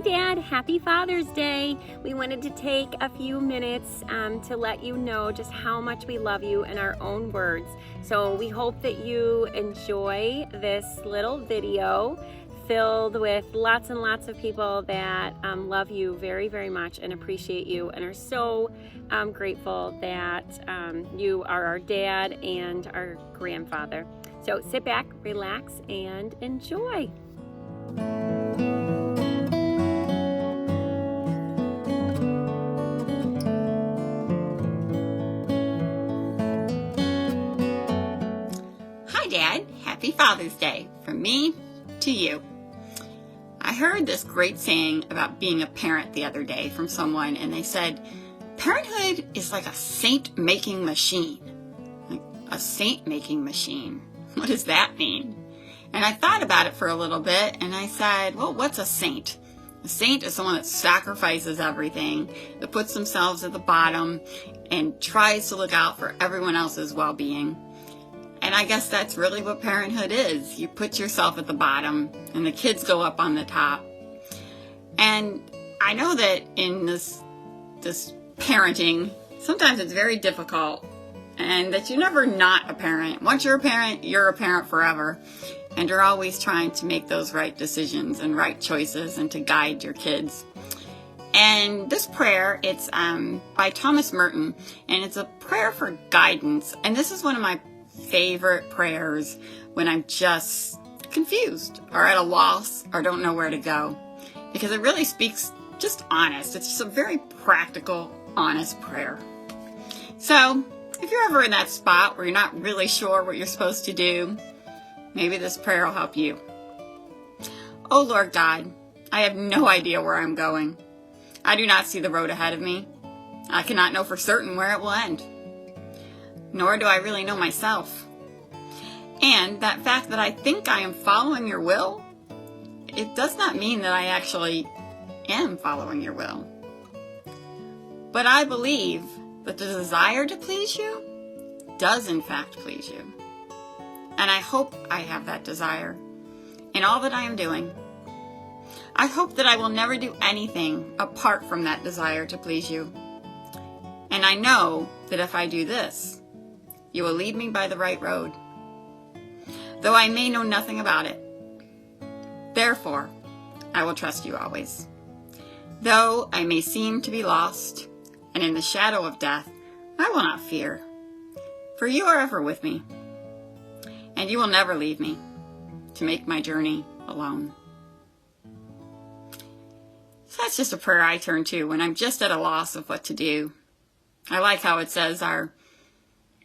Hi Dad, happy Father's Day. We wanted to take a few minutes to let you know just how much we love you in our own words. So we hope that you enjoy this little video filled with lots and lots of people that love you very, very much and appreciate you and are so grateful that you are our dad and our grandfather. So sit back, relax, and enjoy. Hi Dad, happy Father's Day from me to you. I heard this great saying about being a parent the other day from someone, and they said, parenthood is like a saint-making machine. Like a saint-making machine. What does that mean? And I thought about it for a little bit, and I said, well, what's a saint? A saint is someone that sacrifices everything, that puts themselves at the bottom, and tries to look out for everyone else's well-being. And I guess that's really what parenthood is. You put yourself at the bottom, and the kids go up on the top. And I know that in this parenting, sometimes it's very difficult, and that you're never not a parent. Once you're a parent forever. And you're always trying to make those right decisions and right choices and to guide your kids. And this prayer, it's by Thomas Merton, and it's a prayer for guidance. And this is one of my favorite prayers when I'm just confused or at a loss or don't know where to go, because it really speaks just honest. It's just a very practical, honest prayer. So if you're ever in that spot where you're not really sure what you're supposed to do, maybe this prayer will help you. Oh Lord God, I have no idea where I'm going. I do not see the road ahead of me. I cannot know for certain where it will end. Nor do I really know myself. And that fact that I think I am following your will, it does not mean that I actually am following your will. But I believe that the desire to please you does in fact please you. And I hope I have that desire in all that I am doing. I hope that I will never do anything apart from that desire to please you. And I know that if I do this, you will lead me by the right road, though I may know nothing about it. Therefore, I will trust you always. Though I may seem to be lost, and in the shadow of death, I will not fear, for you are ever with me, and you will never leave me to make my journey alone. So that's just a prayer I turn to when I'm just at a loss of what to do. I like how it says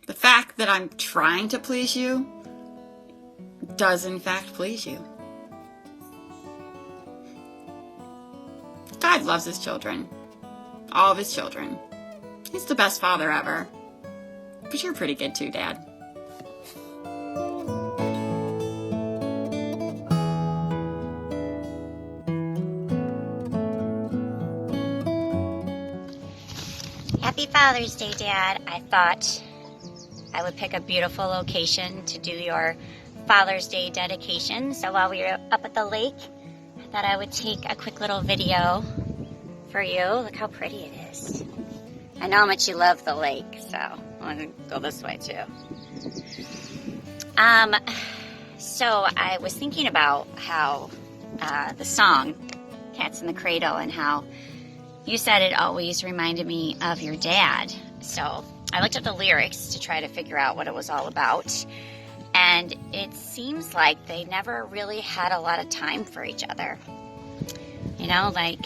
the fact that I'm trying to please you does in fact please you. God loves his children. All of his children. He's the best father ever. But you're pretty good too, Dad. Happy Father's Day, Dad. I thought I would pick a beautiful location to do your Father's Day dedication. So while we were up at the lake, I thought I would take a quick little video for you. Look how pretty it is. I know how much you love the lake, so I'm going to go this way too. So I was thinking about how the song Cats in the Cradle, and how you said it always reminded me of your dad. So I looked up the lyrics to try to figure out what it was all about. And it seems like they never really had a lot of time for each other. You know, like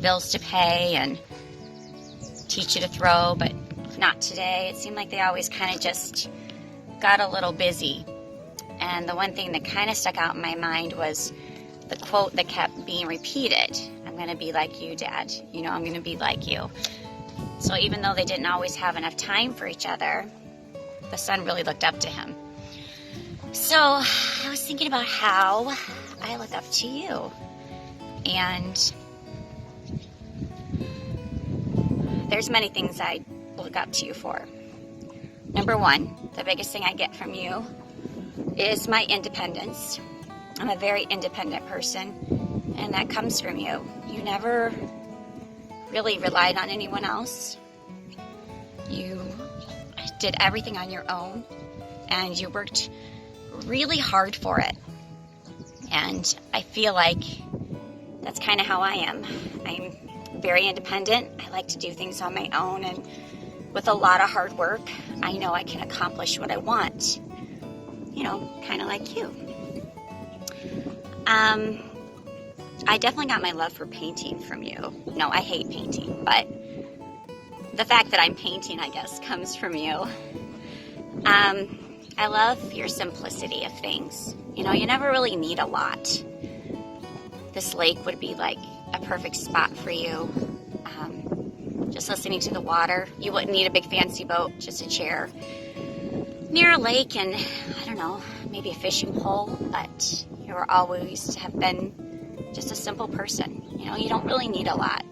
bills to pay and teach you to throw, but not today. It seemed like they always kind of just got a little busy. And the one thing that kind of stuck out in my mind was the quote that kept being repeated. I'm going to be like you, Dad. You know, I'm going to be like you. So even though they didn't always have enough time for each other, the son really looked up to him. So I was thinking about how I look up to you. And there's many things I look up to you for. Number one, the biggest thing I get from you is my independence. I'm a very independent person, and that comes from you. You never really relied on anyone else. You did everything on your own, and you worked really hard for it. And I feel like that's kind of how I am. I'm very independent. I like to do things on my own, and with a lot of hard work, I know I can accomplish what I want. You know, kind of like you. I definitely got my love for painting from you. No, I hate painting, but the fact that I'm painting, I guess, comes from you. I love your simplicity of things. You know, you never really need a lot. This lake would be like a perfect spot for you. Just listening to the water. You wouldn't need a big fancy boat, just a chair near a lake and, I don't know, maybe a fishing pole, but you were always have been just a simple person. You know, you don't really need a lot.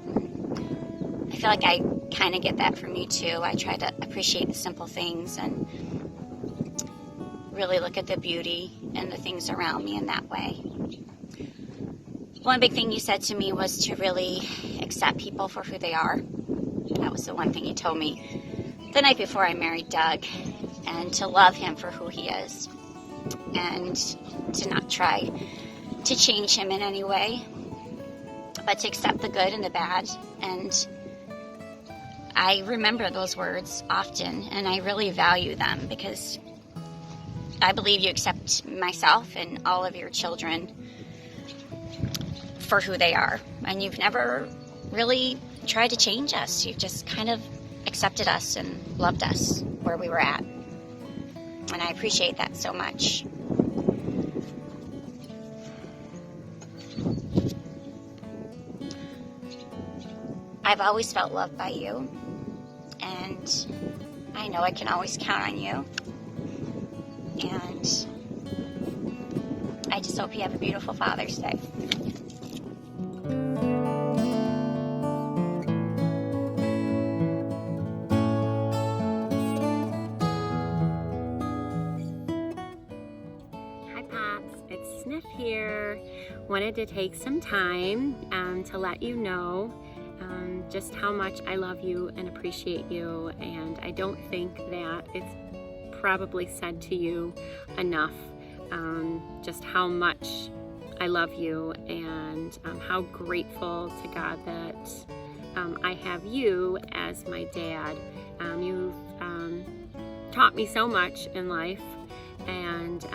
I feel like I kind of get that from you too. I try to appreciate the simple things and really look at the beauty and the things around me in that way. One big thing you said to me was to really accept people for who they are. That was the one thing you told me the night before I married Doug, and to love him for who he is and to not try to change him in any way, but to accept the good and the bad. And I remember those words often, and I really value them because I believe you accept myself and all of your children for who they are. And you've never really tried to change us. You've just kind of accepted us and loved us where we were at. And I appreciate that so much. I've always felt loved by you, and I know I can always count on you. And I just hope you have a beautiful Father's Day. Hi Pops, it's Sniff here. Wanted to take some time to let you know just how much I love you and appreciate you, and I don't think that it's probably said to you enough just how much I love you, and how grateful to God that I have you as my dad. You've taught me so much in life, and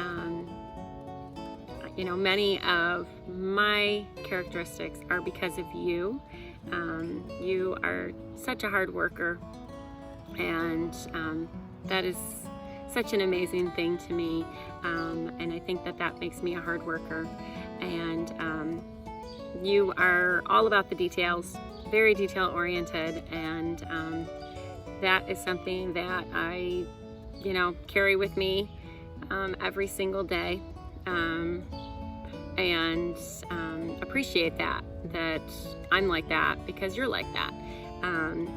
you know, many of my characteristics are because of you. You are such a hard worker, and that is such an amazing thing to me, and I think that that makes me a hard worker. And you are all about the details, very detail oriented, and that is something that I, you know, carry with me every single day, and appreciate that I'm like that because you're like that, and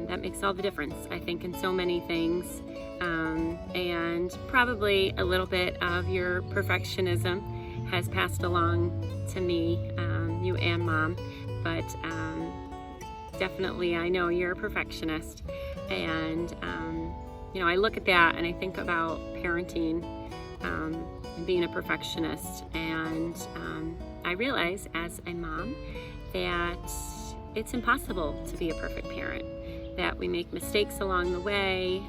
that makes all the difference, I think, in so many things, and probably a little bit of your perfectionism has passed along to me, you and Mom, but definitely I know you're a perfectionist, and you know, I look at that and I think about parenting and being a perfectionist, and I realize as a mom that it's impossible to be a perfect parent, that we make mistakes along the way.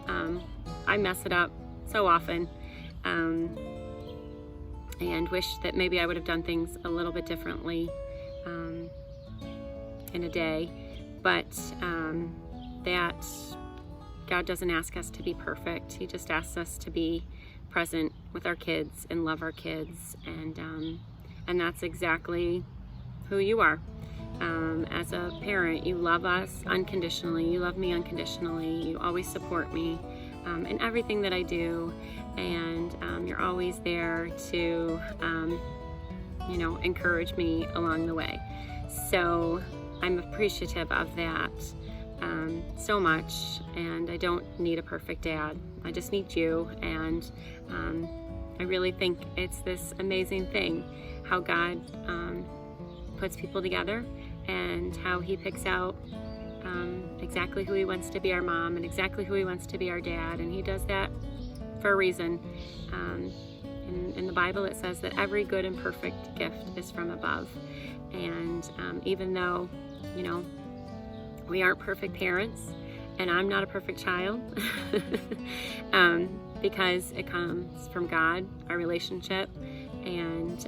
I mess it up so often, and wish that maybe I would have done things a little bit differently in a day, but that God doesn't ask us to be perfect. He just asks us to be present with our kids and love our kids, and that's exactly who you are. As a parent, you love us unconditionally. You love me unconditionally. You always support me in everything that I do, and you're always there to, you know, encourage me along the way. So I'm appreciative of that so much, and I don't need a perfect dad. I just need you, and I really think it's this amazing thing how God puts people together and how he picks out exactly who he wants to be our mom and exactly who he wants to be our dad, and he does that for a reason. In the Bible it says that every good and perfect gift is from above, and even though, you know, we aren't perfect parents, and I'm not a perfect child, because it comes from God, our relationship, and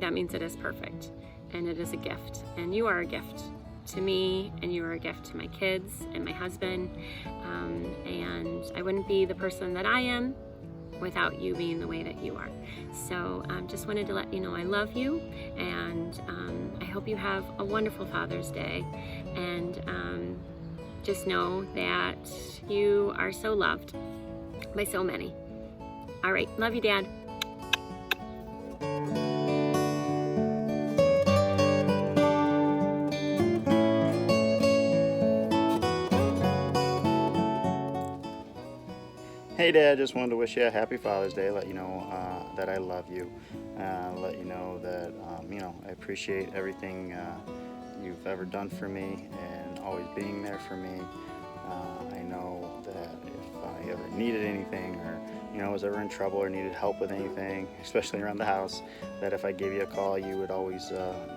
that means it is perfect, and it is a gift, and you are a gift to me, and you are a gift to my kids and my husband, and I wouldn't be the person that I am without you being the way that you are. So just wanted to let you know I love you, and I hope you have a wonderful Father's Day, and just know that you are so loved by so many. All right, love you, Dad. Hey Dad, just wanted to wish you a happy Father's Day, let you know that I love you, let you know that I appreciate everything you've ever done for me and always being there for me. I know that if I ever needed anything, or was ever in trouble or needed help with anything, especially around the house, that if I gave you a call, you would always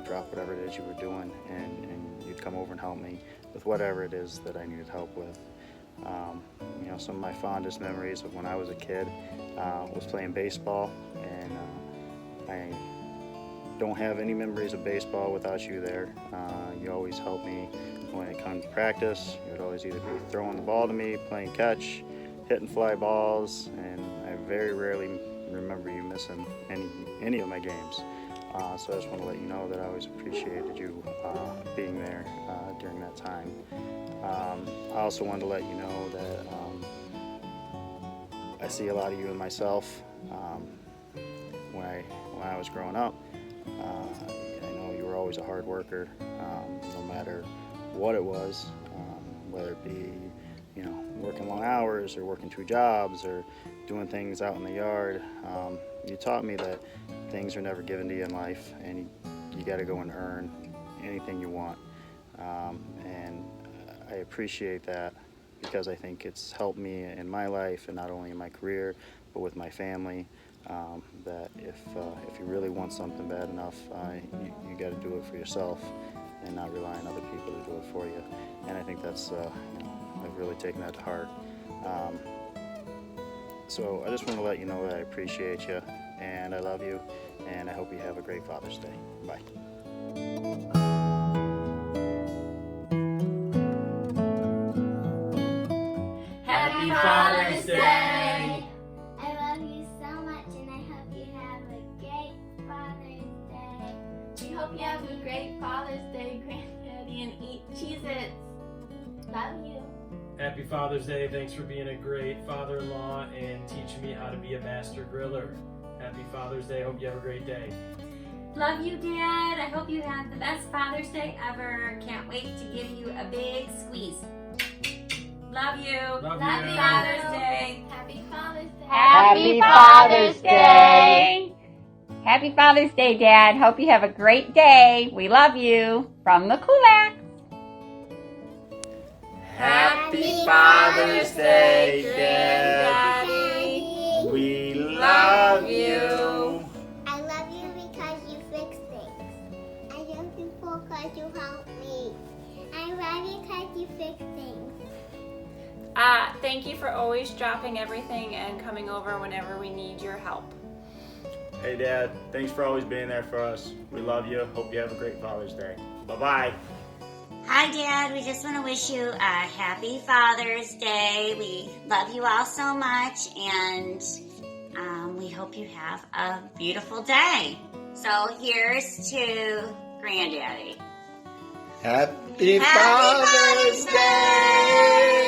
drop whatever it is you were doing, and you'd come over and help me with whatever it is that I needed help with. Some of my fondest memories of when I was a kid was playing baseball, and I don't have any memories of baseball without you there. You always helped me when it comes to practice. You would always either be throwing the ball to me, playing catch, hitting fly balls, and I very rarely remember you missing any of my games. So I just want to let you know that I always appreciated you being there during that time. I also wanted to let you know that I see a lot of you in myself. When I was growing up, I know you were always a hard worker, no matter what it was, whether it be working long hours or working 2 jobs or doing things out in the yard. You taught me that things are never given to you in life, and you got to go and earn anything you want. And I appreciate that, because I think it's helped me in my life, and not only in my career, but with my family. That if you really want something bad enough, you got to do it for yourself, and not rely on other people to do it for you. And I think that's I've really taken that to heart. So I just want to let you know that I appreciate you, and I love you, and I hope you have a great Father's Day. Bye. Happy Father's Day! I love you so much, and I hope you have a great Father's Day. We hope you have a great Father's Day, Granddaddy, and eat Cheez-Its. Love you. Happy Father's Day. Thanks for being a great father-in-law and teaching me how to be a master griller. Happy Father's Day. Hope you have a great day. Love you, Dad. I hope you have the best Father's Day ever. Can't wait to give you a big squeeze. Love you. Love Happy you. Father's Day. Happy Father's Day. Happy Father's Day! Happy Father's Day, Dad. Hope you have a great day. We love you. From the Kulaks. Happy Father's Day, Dad. Daddy, We love you. I love you because you fix things. I love you because you help me. I love you because you fix things. Thank you for always dropping everything and coming over whenever we need your help. Hey Dad, thanks for always being there for us. We love you. Hope you have a great Father's Day. Bye-bye. Hi, Dad. We just want to wish you a happy Father's Day. We love you all so much, and we hope you have a beautiful day. So here's to Granddaddy. Happy Happy Father's Father's Day.